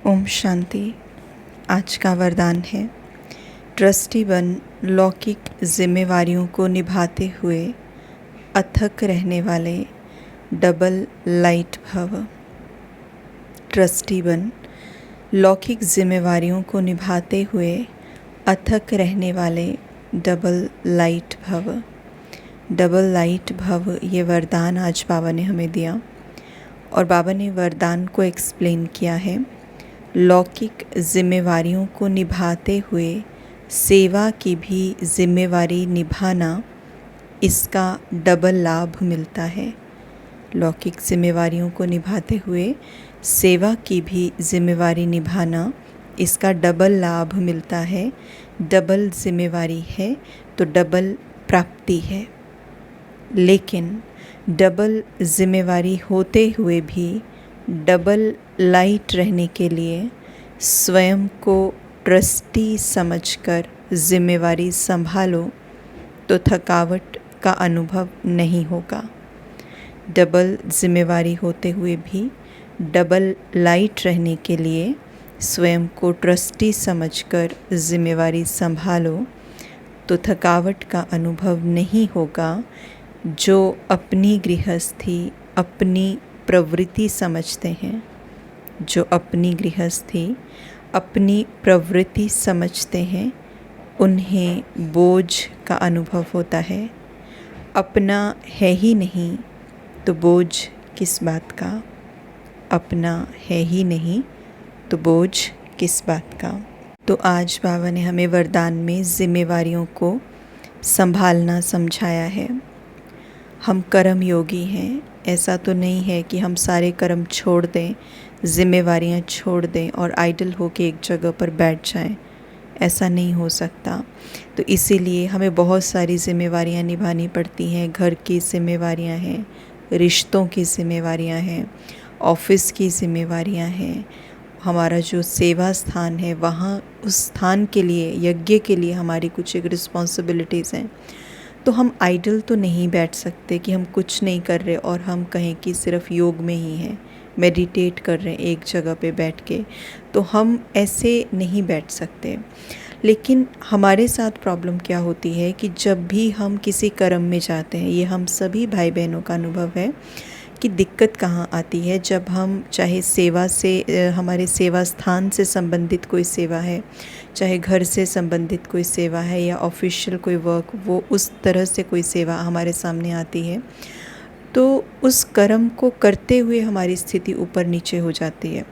ओम शांति। आज का वरदान है, ट्रस्टी बन लौकिक जिम्मेवारियों को निभाते हुए अथक रहने वाले डबल लाइट भव। ट्रस्टी बन लौकिक जिम्मेवारियों को निभाते हुए अथक रहने वाले डबल लाइट भव। डबल लाइट भव ये वरदान आज बाबा ने हमें दिया और बाबा ने वरदान को एक्सप्लेन किया है। लौकिक जिम्मेवारियों को निभाते हुए सेवा की भी जिम्मेवारी निभाना, इसका डबल लाभ मिलता है। लौकिक जिम्मेवारियों को निभाते हुए सेवा की भी जिम्मेवारी निभाना, इसका डबल लाभ मिलता है। डबल जिम्मेवारी है तो डबल प्राप्ति है। लेकिन डबल जिम्मेवारी होते हुए भी डबल लाइट रहने के लिए स्वयं को ट्रस्टी समझकर जिम्मेवारी संभालो तो थकावट का अनुभव नहीं होगा। डबल जिम्मेवारी होते हुए भी डबल लाइट रहने के लिए स्वयं को ट्रस्टी समझकर जिम्मेवारी संभालो तो थकावट का अनुभव नहीं होगा। जो अपनी गृहस्थी अपनी प्रवृत्ति समझते हैं, जो अपनी गृहस्थी अपनी प्रवृत्ति समझते हैं, उन्हें बोझ का अनुभव होता है। अपना है ही नहीं तो बोझ किस बात का, अपना है ही नहीं तो बोझ किस बात का। तो आज बाबा ने हमें वरदान में जिम्मेवारियों को संभालना समझाया है। हम कर्म योगी हैं, ऐसा तो नहीं है कि हम सारे कर्म छोड़ दें, जिम्मेवारियां छोड़ दें और आइडल होके एक जगह पर बैठ जाएं। ऐसा नहीं हो सकता। तो इसीलिए हमें बहुत सारी जिम्मेवारियां निभानी पड़ती हैं। घर की जिम्मेवारियां हैं, रिश्तों की जिम्मेवारियां हैं, ऑफिस की जिम्मेवारियां हैं, हमारा जो सेवा स्थान है वहाँ उस स्थान के लिए, यज्ञ के लिए हमारी कुछ एक रिस्पॉन्सिबिलिटीज़ हैं। तो हम आइडल तो नहीं बैठ सकते कि हम कुछ नहीं कर रहे और हम कहें कि सिर्फ योग में ही हैं, मेडिटेट कर रहे हैं एक जगह पे बैठ के, तो हम ऐसे नहीं बैठ सकते। लेकिन हमारे साथ प्रॉब्लम क्या होती है कि जब भी हम किसी कर्म में जाते हैं, ये हम सभी भाई बहनों का अनुभव है कि दिक्कत कहाँ आती है। जब हम चाहे सेवा से, हमारे सेवा स्थान से संबंधित कोई सेवा है, चाहे घर से संबंधित कोई सेवा है या ऑफिशियल कोई वर्क, वो उस तरह से कोई सेवा हमारे सामने आती है, तो उस कर्म को करते हुए हमारी स्थिति ऊपर नीचे हो जाती है।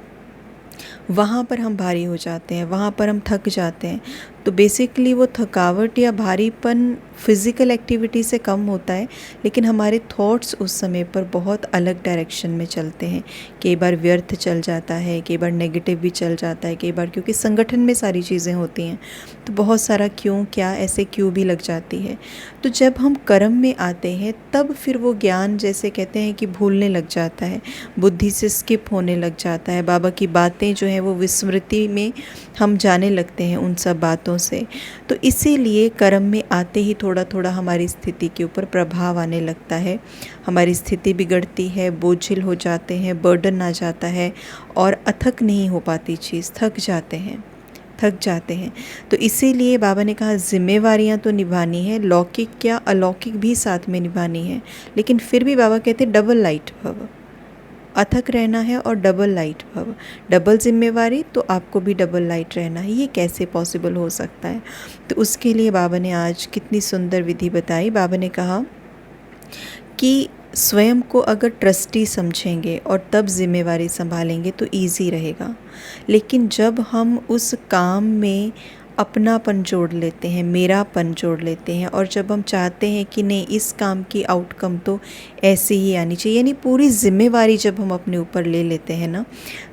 वहाँ पर हम भारी हो जाते हैं, वहाँ पर हम थक जाते हैं। तो बेसिकली वो थकावट या भारीपन फिज़िकल एक्टिविटी से कम होता है, लेकिन हमारे थॉट्स उस समय पर बहुत अलग डायरेक्शन में चलते हैं। कई बार व्यर्थ चल जाता है, कई बार नेगेटिव भी चल जाता है, कई बार क्योंकि संगठन में सारी चीज़ें होती हैं तो बहुत सारा क्यों क्या ऐसे क्यों भी लग जाती है। तो जब हम कर्म में आते हैं तब फिर वो ज्ञान, जैसे कहते हैं कि भूलने लग जाता है, बुद्धि से स्किप होने लग जाता है। बाबा की बातें जो हैं वो विस्मृति में हम जाने लगते हैं उन सब बातों से। तो इसीलिए कर्म में आते ही थोड़ा थोड़ा हमारी स्थिति के ऊपर प्रभाव आने लगता है, हमारी स्थिति बिगड़ती है, बोझिल हो जाते हैं, बर्डन आ जाता है और अथक नहीं हो पाती चीज़, थक जाते हैं। तो इसीलिए बाबा ने कहा जिम्मेवारियां तो निभानी है, लौकिक क्या अलौकिक भी साथ में निभानी है। लेकिन फिर भी बाबा कहते डबल लाइट भव, अथक रहना है और डबल लाइट भव। डबल जिम्मेवारी तो आपको भी डबल लाइट रहना है। ये कैसे पॉसिबल हो सकता है? तो उसके लिए बाबा ने आज कितनी सुंदर विधि बताई। बाबा ने कहा कि स्वयं को अगर ट्रस्टी समझेंगे और तब जिम्मेवारी संभालेंगे तो इजी रहेगा। लेकिन जब हम उस काम में अपनापन जोड़ लेते हैं, मेरापन जोड़ लेते हैं, और जब हम चाहते हैं कि नहीं इस काम की आउटकम तो ऐसे ही आनी चाहिए, यानी पूरी जिम्मेवारी जब हम अपने ऊपर ले लेते हैं ना,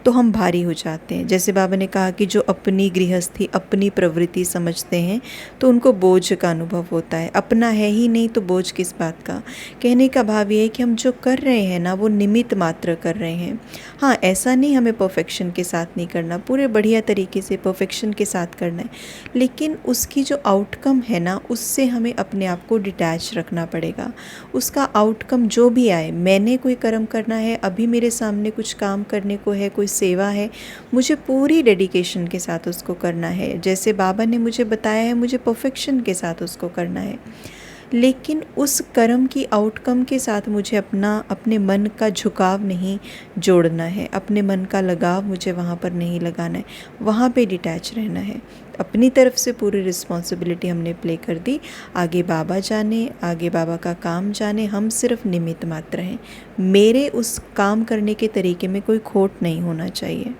तो हम भारी हो जाते हैं। जैसे बाबा ने कहा कि जो अपनी गृहस्थी अपनी प्रवृत्ति समझते हैं तो उनको बोझ का अनुभव होता है। अपना है ही नहीं तो बोझ किस बात का। कहने का भाव ये है कि हम जो कर रहे हैं ना वो निमित्त मात्र कर रहे हैं। हाँ, ऐसा नहीं हमें परफेक्शन के साथ नहीं करना, पूरे बढ़िया तरीके से परफेक्शन के साथ करना है, लेकिन उसकी जो आउटकम है ना उससे हमें अपने आप को डिटैच रखना पड़ेगा। उसका आउटकम जो भी आए, मैंने कोई कर्म करना है, अभी मेरे सामने कुछ काम करने को है, कोई सेवा है मुझे पूरी डेडिकेशन के साथ उसको करना है, जैसे बाबा ने मुझे बताया है मुझे परफेक्शन के साथ उसको करना है। लेकिन उस कर्म की आउटकम के साथ मुझे अपने मन का झुकाव नहीं जोड़ना है, अपने मन का लगाव मुझे वहाँ पर नहीं लगाना है, वहाँ पे डिटैच रहना है। अपनी तरफ से पूरी रिस्पॉन्सिबिलिटी हमने प्ले कर दी, आगे बाबा जाने, आगे बाबा का काम जाने, हम सिर्फ निमित्त मात्र हैं। मेरे उस काम करने के तरीके में कोई खोट नहीं होना चाहिए।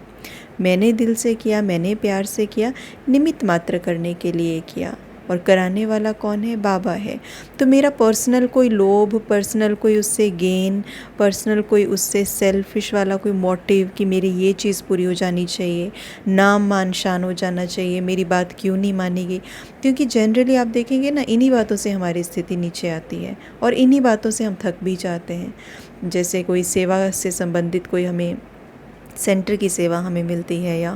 मैंने दिल से किया, मैंने प्यार से किया, निमित्त मात्र करने के लिए किया, और कराने वाला कौन है? बाबा है। तो मेरा पर्सनल कोई लोभ, पर्सनल कोई उससे गेन, पर्सनल कोई उससे सेल्फिश वाला कोई मोटिव कि मेरी ये चीज़ पूरी हो जानी चाहिए, नाम मान शान हो जाना चाहिए, मेरी बात क्यों नहीं मानी गई। क्योंकि जनरली आप देखेंगे ना, इन्हीं बातों से हमारी स्थिति नीचे आती है और इन्हीं बातों से हम थक भी जाते हैं। जैसे कोई सेवा से संबंधित कोई हमें सेंटर की सेवा हमें मिलती है, या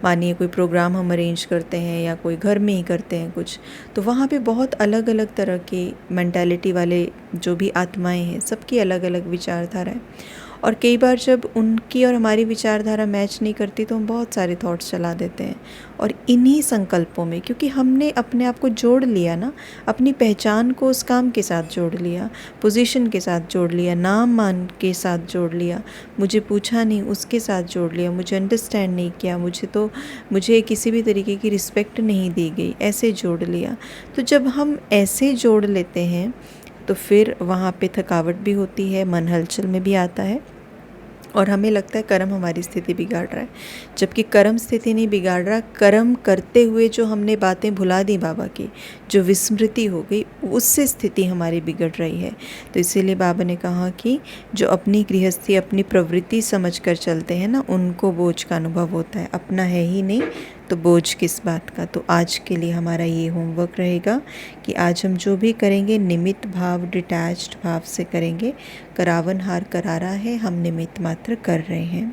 मानिए कोई प्रोग्राम हम अरेंज करते हैं, या कोई घर में ही करते हैं कुछ, तो वहाँ पे बहुत अलग अलग तरह के मेंटालिटी वाले जो भी आत्माएं हैं, सबकी अलग अलग विचारधारा है। और कई बार जब उनकी और हमारी विचारधारा मैच नहीं करती तो हम बहुत सारे थॉट्स चला देते हैं। और इन्हीं संकल्पों में, क्योंकि हमने अपने आप को जोड़ लिया ना, अपनी पहचान को उस काम के साथ जोड़ लिया, पोजीशन के साथ जोड़ लिया, नाम मान के साथ जोड़ लिया, मुझे पूछा नहीं उसके साथ जोड़ लिया, मुझे अंडरस्टैंड नहीं किया, मुझे किसी भी तरीके की रिस्पेक्ट नहीं दी गई, ऐसे जोड़ लिया। तो जब हम ऐसे जोड़ लेते हैं तो फिर वहाँ पे थकावट भी होती है, मन हलचल में भी आता है, और हमें लगता है कर्म हमारी स्थिति बिगाड़ रहा है, जबकि कर्म स्थिति नहीं बिगाड़ रहा। कर्म करते हुए जो हमने बातें भुला दी बाबा की, जो विस्मृति हो गई, उससे स्थिति हमारी बिगड़ रही है। तो इसीलिए बाबा ने कहा कि जो अपनी गृहस्थी, अपनी प्रवृत्ति समझ कर चलते हैं ना, उनको बोझ का अनुभव होता है। अपना है ही नहीं तो बोझ किस बात का। तो आज के लिए हमारा ये होमवर्क रहेगा कि आज हम जो भी करेंगे निमित्त भाव, डिटैच्ड भाव से करेंगे। करावनहार करारा है, हम निमित्त मात्र कर रहे हैं।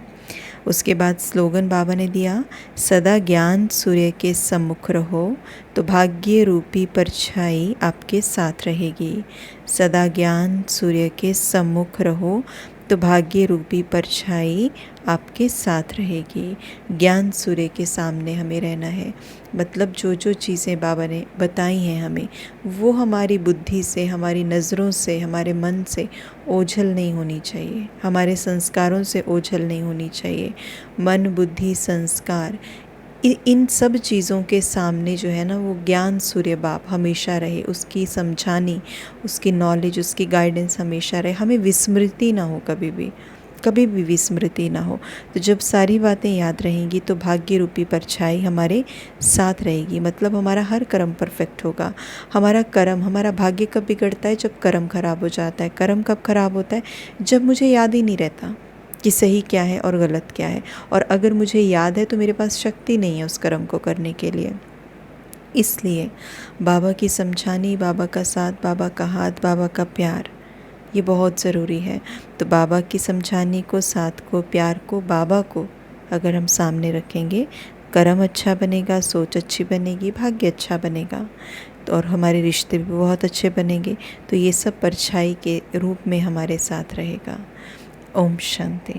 उसके बाद स्लोगन बाबा ने दिया, सदा ज्ञान सूर्य के सम्मुख रहो तो भाग्य रूपी परछाई आपके साथ रहेगी। सदा ज्ञान सूर्य के सम्मुख रहो तो भाग्य रूपी परछाई आपके साथ रहेगी। ज्ञान सूर्य के सामने हमें रहना है, मतलब जो जो चीज़ें बाबा ने बताई हैं हमें, वो हमारी बुद्धि से, हमारी नज़रों से, हमारे मन से ओझल नहीं होनी चाहिए, हमारे संस्कारों से ओझल नहीं होनी चाहिए। मन, बुद्धि, संस्कार, इन सब चीज़ों के सामने जो है ना, वो ज्ञान सूर्य बाप हमेशा रहे, उसकी समझानी, उसकी नॉलेज, उसकी गाइडेंस हमेशा रहे, हमें विस्मृति ना हो, कभी भी विस्मृति ना हो। तो जब सारी बातें याद रहेंगी तो भाग्य रूपी परछाई हमारे साथ रहेगी, मतलब हमारा हर कर्म परफेक्ट होगा। हमारा भाग्य कब बिगड़ता है? जब कर्म खराब हो जाता है। कर्म कब खराब होता है? जब मुझे याद ही नहीं रहता कि सही क्या है और गलत क्या है, और अगर मुझे याद है तो मेरे पास शक्ति नहीं है उस कर्म को करने के लिए। इसलिए बाबा की समझानी, बाबा का साथ, बाबा का हाथ, बाबा का प्यार, ये बहुत ज़रूरी है। तो बाबा की समझानी को, साथ को, प्यार को, बाबा को अगर हम सामने रखेंगे, कर्म अच्छा बनेगा, सोच अच्छी बनेगी, भाग्य अच्छा बनेगा, तो और हमारे रिश्ते भी बहुत अच्छे बनेंगे। तो ये सब परछाई के रूप में हमारे साथ रहेगा। ओम शांति।